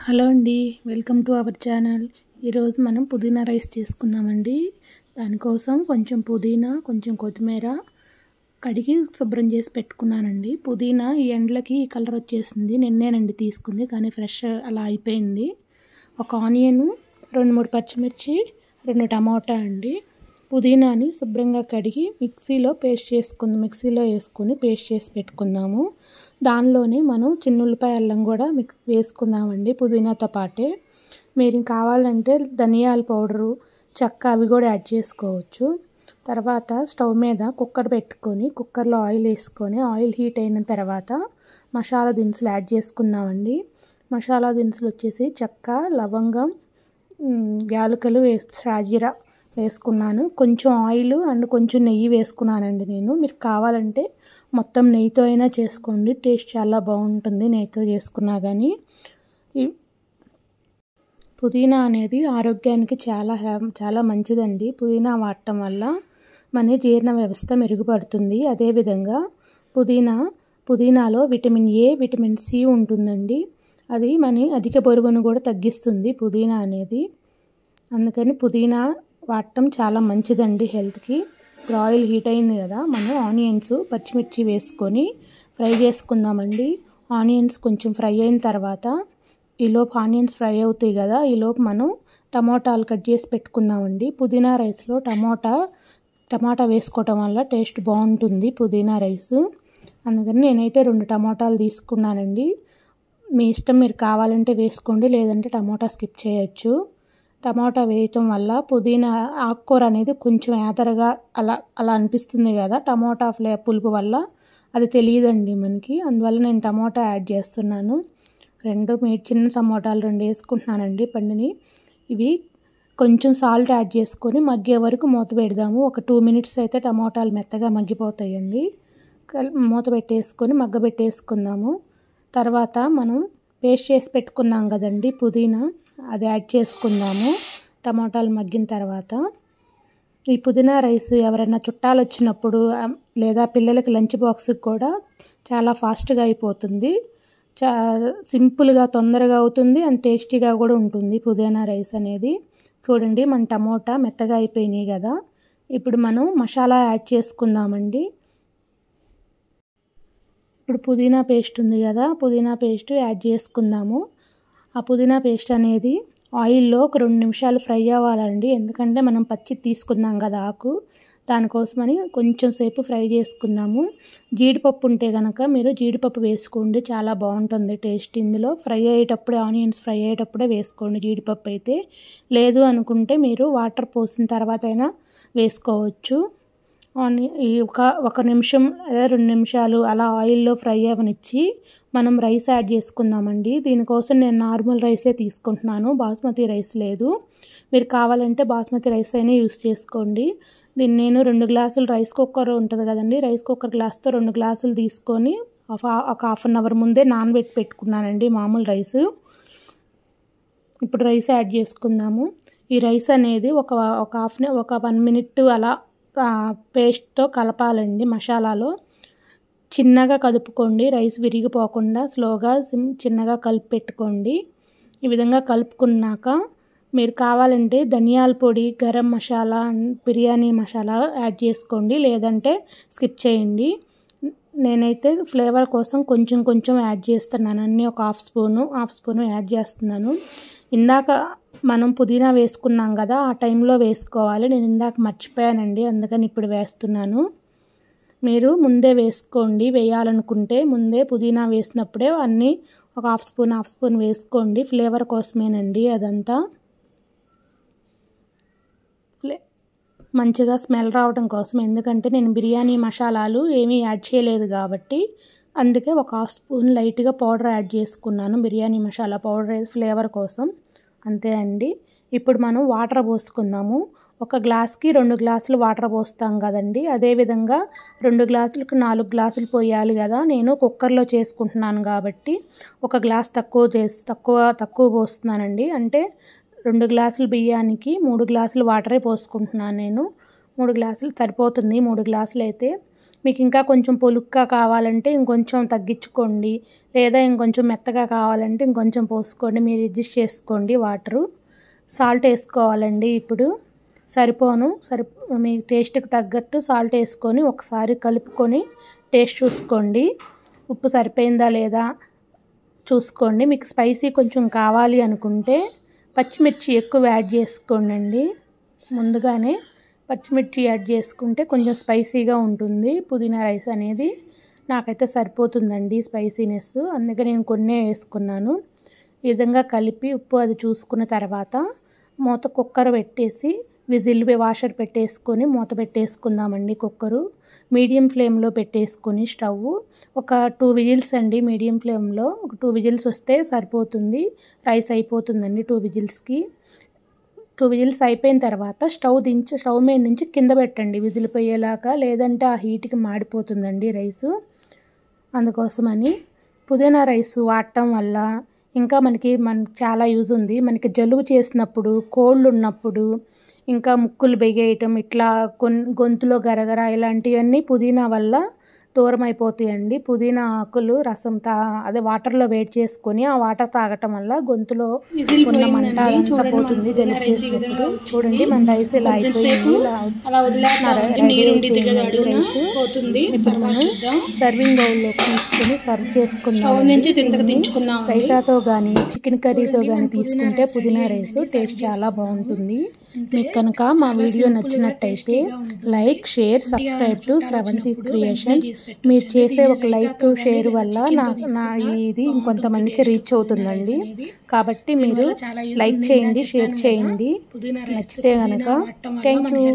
Hello అండి, welcome to our channel. ఈరోజు మనం పుదీనా రైస్ చేసుకుందామండి. దానికోసం కొంచెం పుదీనా, కొంచెం కొత్తిమీర కడిగి శుభ్రం చేసి పెట్టుకున్నానండి. పుదీనా ఈ ఎండలకి ఈ కలర్ వచ్చేసింది. నిన్నేనండి తీసుకుంది, కానీ ఫ్రెష్ అలా అయిపోయింది. ఒక ఆనియన్, 2-3 పచ్చిమిర్చి, 2 టమాటా అండి. పుదీనాని శుభ్రంగా కడిగి మిక్సీలో వేసుకొని పేస్ట్ చేసి పెట్టుకుందాము. దానిలోనే మనం చిన్న ఉల్లిపాయ అల్లం కూడా వేసుకుందామండి పుదీనాతో పాటే. మీరు కావాలంటే ధనియాల పౌడరు, చెక్క అవి కూడా యాడ్ చేసుకోవచ్చు. తర్వాత స్టవ్ మీద కుక్కర్ పెట్టుకొని కుక్కర్లో ఆయిల్ వేసుకొని ఆయిల్ హీట్ అయిన తర్వాత మసాలా దినుసులు యాడ్ చేసుకుందామండి. మసాలా దినుసులు వచ్చేసి చెక్క, లవంగం, యాలకులు షాజీరా వేసుకున్నాను. కొంచెం ఆయిల్ అండ్ కొంచెం నెయ్యి వేసుకున్నానండి నేను. మీరు కావాలంటే మొత్తం నెయ్యితో అయినా చేసుకోండి, టేస్ట్ చాలా బాగుంటుంది నెయ్యితో చేసుకున్నా కానీ. పుదీనా అనేది ఆరోగ్యానికి చాలా మంచిదండి. పుదీనా వాడటం వల్ల మన జీర్ణ వ్యవస్థ మెరుగుపడుతుంది. అదేవిధంగా పుదీనాలో విటమిన్ ఏ, విటమిన్ సి ఉంటుందండి. అది మన అధిక బరువును కూడా తగ్గిస్తుంది పుదీనా అనేది. అందుకని పుదీనా వాడటం చాలా మంచిదండి హెల్త్కి. ఇప్పుడు ఆయిల్ హీట్ అయింది కదా, మనం ఆనియన్స్, పచ్చిమిర్చి వేసుకొని ఫ్రై చేసుకుందామండి. ఆనియన్స్ కొంచెం ఫ్రై అయిన తర్వాత ఈలోపు ఆనియన్స్ ఫ్రై అవుతాయి కదా, ఈలోపు మనం టమాటాలు కట్ చేసి పెట్టుకుందామండి. పుదీనా రైస్లో టమాటా వేసుకోవటం వల్ల టేస్ట్ బాగుంటుంది పుదీనా రైస్. అందుకని నేనైతే 2 టమాటాలు తీసుకున్నానండి. మీ ఇష్టం, మీరు కావాలంటే వేసుకోండి, లేదంటే టమాటా స్కిప్ చేయొచ్చు. టమాటా వేయటం వల్ల పుదీనా ఆకుకూర అనేది కొంచెం ఏదరగా అలా అనిపిస్తుంది కదా, టమాటా పులుపు వల్ల అది తెలియదండి మనకి. అందువల్ల నేను టమాటా యాడ్ చేస్తున్నాను. చిన్న టమాటాలు 2 వేసుకుంటున్నానండి పండిని. ఇవి కొంచెం సాల్ట్ యాడ్ చేసుకొని మగ్గే వరకు మూత పెడదాము. ఒక 2 మినిట్స్ అయితే టమాటాలు మెత్తగా మగ్గిపోతాయండి. మూత పెట్టేసుకొని మగ్గబెట్టేసుకుందాము. తర్వాత మనం పేస్ట్ చేసి పెట్టుకున్నాం కదండి పుదీనా, అది యాడ్ చేసుకుందాము. టమాటాలు మగ్గిన తర్వాత ఈ పుదీనా రైస్ ఎవరైనా చుట్టాలు వచ్చినప్పుడు లేదా పిల్లలకి లంచ్ బాక్స్కి కూడా చాలా ఫాస్ట్గా అయిపోతుంది. సింపుల్గా తొందరగా అవుతుంది అండ్ టేస్టీగా కూడా ఉంటుంది పుదీనా రైస్ అనేది. చూడండి, మన టమోటా మెత్తగా అయిపోయినాయి కదా. ఇప్పుడు మనం మసాలా యాడ్ చేసుకుందామండి. ఇప్పుడు పుదీనా పేస్ట్ ఉంది కదా, పుదీనా పేస్ట్ యాడ్ చేసుకుందాము. ఆ పుదీనా పేస్ట్ అనేది ఆయిల్లో ఒక 2 నిమిషాలు ఫ్రై అవ్వాలండి. ఎందుకంటే మనం పచ్చి తీసుకుందాం కదా ఆకు, దానికోసమని కొంచెం సేపు ఫ్రై చేసుకుందాము. జీడిపప్పు ఉంటే కనుక మీరు జీడిపప్పు వేసుకోండి, చాలా బాగుంటుంది టేస్ట్. ఇందులో ఆనియన్స్ ఫ్రై అయ్యేటప్పుడే వేసుకోండి జీడిపప్పు అయితే. లేదు అనుకుంటే మీరు వాటర్ పోసిన తర్వాత అయినా వేసుకోవచ్చు. ఒక నిమిషం లేదా 2 నిమిషాలు అలా ఆయిల్లో ఫ్రై అవ్వనిచ్చి మనం రైస్ యాడ్ చేసుకుందామండి. దీనికోసం నేను నార్మల్ రైసే తీసుకుంటున్నాను, బాస్మతి రైస్ లేదు. మీరు కావాలంటే బాస్మతి రైస్ అయినా యూస్ చేసుకోండి. నేను 2 గ్లాసులు రైస్ కుక్కర్ ఉంటుంది కదండి, రైస్ కుక్కర్ గ్లాస్తో 2 గ్లాసులు తీసుకొని ఒక హాఫ్ అన్ అవర్ ముందే నానబెట్టి పెట్టుకున్నానండి మామూలు రైసు. ఇప్పుడు రైస్ యాడ్ చేసుకుందాము. ఈ రైస్ అనేది ఒక 1 మినిట్ అలా పేస్ట్తో కలపాలండి. మసాలాలో చిన్నగా కలుపుకోండి, రైస్ విరిగిపోకుండా స్లోగా చిన్నగా కలిపి పెట్టుకోండి. ఈ విధంగా కలుపుకున్నాక మీరు కావాలంటే ధనియాల పొడి, గరం మసాలా, బిర్యానీ మసాలా యాడ్ చేసుకోండి, లేదంటే స్కిప్ చేయండి. నేనైతే ఫ్లేవర్ కోసం కొంచెం యాడ్ చేస్తున్నాను. అన్నీ ఒక హాఫ్ స్పూను యాడ్ చేస్తున్నాను. ఇందాక మనం పుదీనా వేసుకున్నాం కదా, ఆ టైంలో వేసుకోవాలి. నేను ఇందాక మర్చిపోయానండి, అందుకని ఇప్పుడు వేస్తున్నాను. మీరు ముందే వేసుకోండి, వేయాలనుకుంటే ముందే పుదీనా వేసినప్పుడే అన్నీ ఒక హాఫ్ స్పూన్ వేసుకోండి. ఫ్లేవర్ కోసమేనండి అదంతా. మంచిగా స్మెల్ రావడం కోసం, ఎందుకంటే నేను బిర్యానీ మసాలాలు ఏమీ యాడ్ చేయలేదు కాబట్టి, అందుకే ఒక హాఫ్ స్పూన్ లైట్గా పౌడర్ యాడ్ చేసుకున్నాను, బిర్యానీ మసాలా పౌడర్ ఫ్లేవర్ కోసం. అంతే అండి. ఇప్పుడు మనం వాటర్ పోసుకుందాము. ఒక గ్లాస్కి 2 గ్లాసులు వాటర్ పోస్తాం కదండి, అదేవిధంగా 2 గ్లాసులకు 4 గ్లాసులు పోయాలి కదా. నేను కుక్కర్లో చేసుకుంటున్నాను కాబట్టి ఒక గ్లాస్ తక్కువ పోస్తున్నానండి. అంటే 2 గ్లాసులు బియ్యానికి 3 గ్లాసులు వాటరే పోసుకుంటున్నాను నేను. 3 గ్లాసులు సరిపోతుంది. 3 గ్లాసులు అయితే మీకు ఇంకా కొంచెం పొలుగ్గా కావాలంటే ఇంకొంచెం తగ్గించుకోండి, లేదా ఇంకొంచెం మెత్తగా కావాలంటే ఇంకొంచెం పోసుకోండి, మీరు అడ్జస్ట్ చేసుకోండి. వాటరు సాల్ట్ వేసుకోవాలండి. ఇప్పుడు మీ టేస్ట్కి తగ్గట్టు సాల్ట్ వేసుకొని ఒకసారి కలుపుకొని టేస్ట్ చూసుకోండి, ఉప్పు సరిపోయిందా లేదా చూసుకోండి. మీకు స్పైసీ కొంచెం కావాలి అనుకుంటే పచ్చిమిర్చి ఎక్కువ యాడ్ చేసుకోండి. ముందుగానే పచ్చిమిర్చి యాడ్ చేసుకుంటే కొంచెం స్పైసీగా ఉంటుంది పుదీనా రైస్ అనేది. నాకైతే సరిపోతుందండి స్పైసీనెస్, అందుకే నేను కొన్నే వేసుకున్నాను. ఈ విధంగా కలిపి ఉప్పు అది చూసుకున్న తర్వాత మూత కుక్కర్ పెట్టేసి వాషర్ పెట్టేసుకొని మూత పెట్టేసుకుందామండి. కుక్కరు మీడియం ఫ్లేమ్లో పెట్టేసుకొని స్టవ్ ఒక 2 విజిల్స్ అండి. మీడియం ఫ్లేమ్లో ఒక 2 విజిల్స్ వస్తే సరిపోతుంది, రైస్ అయిపోతుందండి. 2 విజిల్స్కి 2 విజిల్స్ అయిపోయిన తర్వాత స్టవ్ మీద నుంచి కింద పెట్టండి విజిల్ పోయేలాగా, లేదంటే ఆ హీట్కి మాడిపోతుందండి రైసు. అందుకోసమని పుదీనా రైస్ వాడటం వల్ల ఇంకా మనకి చాలా యూజ్ ఉంది. మనకి జలుబు చేసినప్పుడు, కోల్డ్ ఉన్నప్పుడు, ఇంకా ముక్కులు బిగేయటం, ఇట్లా గొంతులో గరగర ఇలాంటివన్నీ పుదీనా వల్ల దూరం అయిపోతాయండి. పుదీనా ఆకులు రసం అదే వాటర్లో వేడి చేసుకొని ఆ వాటర్ తాగటం వల్ల గొంతులో ఉన్న మంట అంతా పోతుంది జలుబు చేసినప్పుడు. చూడండి మన రైస్ ఇలా అయిపోయింది. ఇప్పుడు మనం సర్వింగ్ బౌల్లో తీసుకొని సర్వ్ చేసుకుందాం. రైతాతో కానీ చికెన్ కర్రీతో కానీ తీసుకుంటే పుదీనా రైస్ టేస్ట్ చాలా బాగుంటుంది. మీకు కనుక మా వీడియో నచ్చినట్టయితే like, share, subscribe to Sravanthi creations. మీరు చేసే ఒక లైక్, షేర్ వల్ల నా ఇది ఇంకొంతమందికి రీచ్ అవుతుందండి. కాబట్టి మీరు లైక్ చేయండి, షేర్ చేయండి. నచ్చితే కనుక థ్యాంక్ యూ.